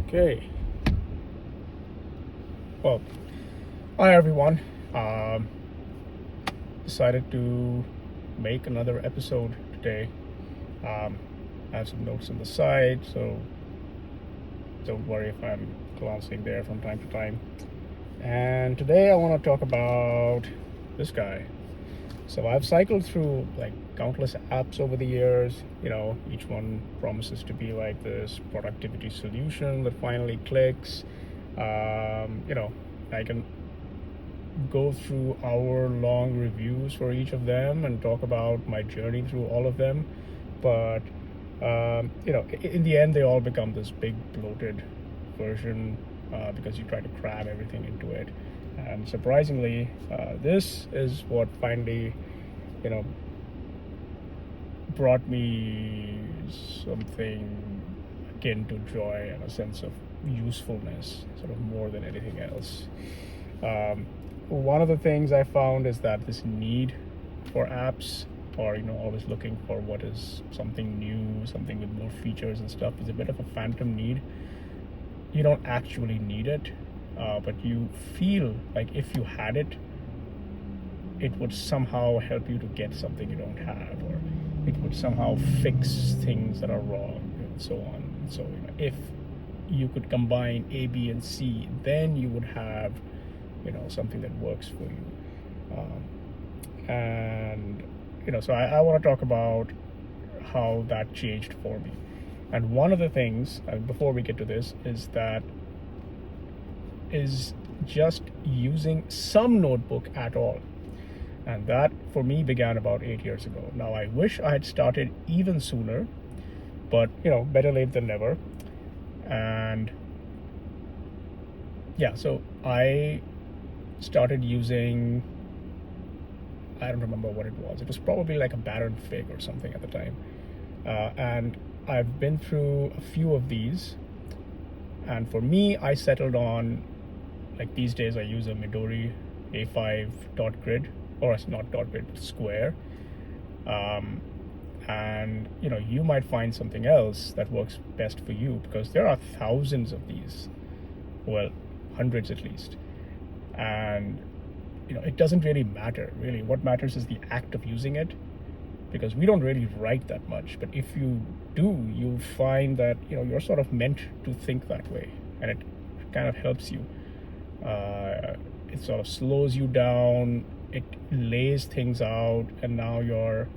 Okay. Well, hi everyone. Um, Decided to make another episode today. I have some notes on the side, so don't worry if I'm glancing there from time to time. And today I want to talk about this guy. So I've cycled through like countless apps over the years. Each one promises to be like this productivity solution that finally clicks. I can go through hour-long reviews for each of them and talk about my journey through all of them. But in the end, they all become this big bloated version because you try to cram everything into it. And surprisingly, this is what finally, you know, brought me something akin to joy and a sense of usefulness, sort of more than anything else. One of the things I found is that this need for apps, or always looking for what is something new, something with more features and stuff, is a bit of a phantom need. You don't actually need it, but you feel like if you had it, it would somehow help you to get something you don't have, or it would somehow fix things that are wrong, and so on. So if you could combine A, B, and C, then you would have something that works for you. And so I want to talk about how that changed for me. And one of the things, before we get to this, is just using some notebook at all. And that for me began about 8 years ago. Now I wish I had started even sooner, but better late than never. And yeah, so I started using, I don't remember what it was. It was probably like a Baron Fig or something at the time. And I've been through a few of these. And for me, I settled on, like these days I use a Midori A5 dot grid, or it's not dot grid, square. And you might find something else that works best for you, because there are thousands of these, well, hundreds at least. And it doesn't really matter. Really, what matters is the act of using it, because we don't really write that much, but if you do, you'll find that you're sort of meant to think that way, and it kind of helps you. It sort of slows you down, it lays things out, and now you're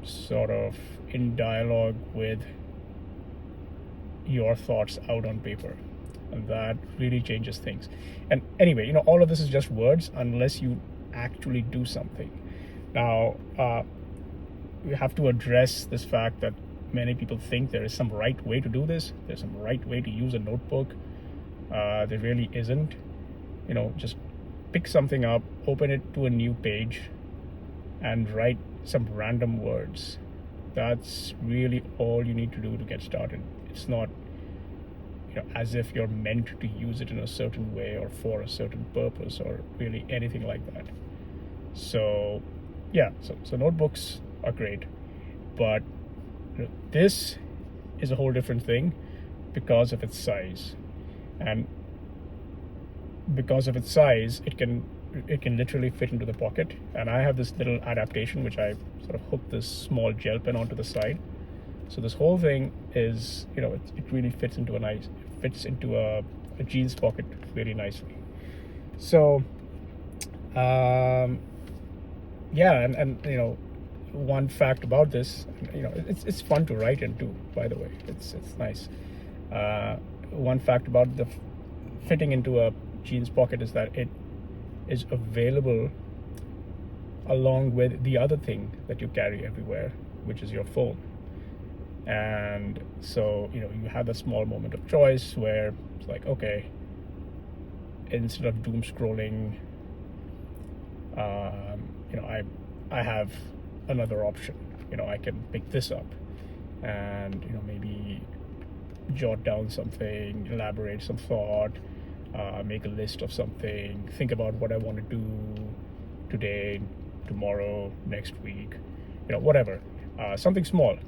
sort of in dialogue with your thoughts out on paper, and that really changes things. And anyway, all of this is just words unless you actually do something. Now we have to address this fact that many people think there is some right way to do this. There's some right way to use a notebook. There really isn't. Just pick something up, open it to a new page, and write some random words. That's really all you need to do to get started. It's not as if you're meant to use it in a certain way or for a certain purpose or really anything like that. So yeah, so notebooks are great, but this is a whole different thing because of its size. And because of its size, it can literally fit into the pocket. And I have this little adaptation which I sort of hook this small gel pen onto the side. So this whole thing is, it really fits into a jeans pocket really nicely. So yeah, and one fact about this, it's fun to write in too, by the way. It's nice. One fact about the fitting into a jeans pocket is that it is available along with the other thing that you carry everywhere, which is your phone. And so you have a small moment of choice where it's like, okay, instead of doom scrolling, I have another option. I can pick this up and maybe jot down something, elaborate some thought, make a list of something, think about what I want to do today, tomorrow, next week, whatever, something small.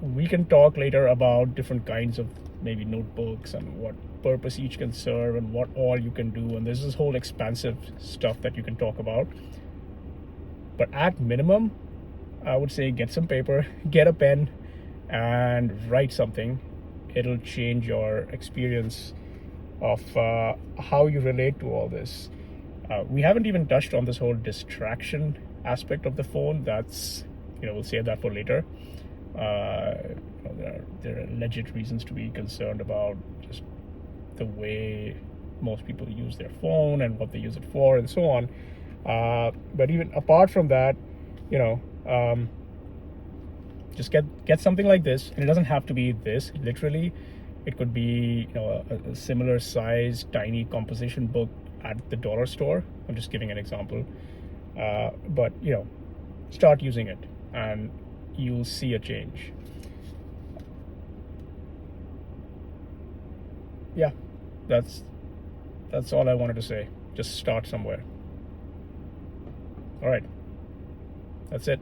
we can talk later about different kinds of maybe notebooks and what purpose each can serve and what all you can do. And there's this whole expansive stuff that you can talk about. But at minimum, I would say get some paper, get a pen, and write something. It'll change your experience of how you relate to all this. We haven't even touched on this whole distraction aspect of the phone. That's, we'll save that for later. There are legit reasons to be concerned about just the way most people use their phone and what they use it for and so on. But even apart from that, just get something like this, and it doesn't have to be this literally. It could be a similar size tiny composition book at the dollar store. I'm just giving an example, but start using it and you'll see a change. Yeah, that's all I wanted to say. Just start somewhere. All right, that's it.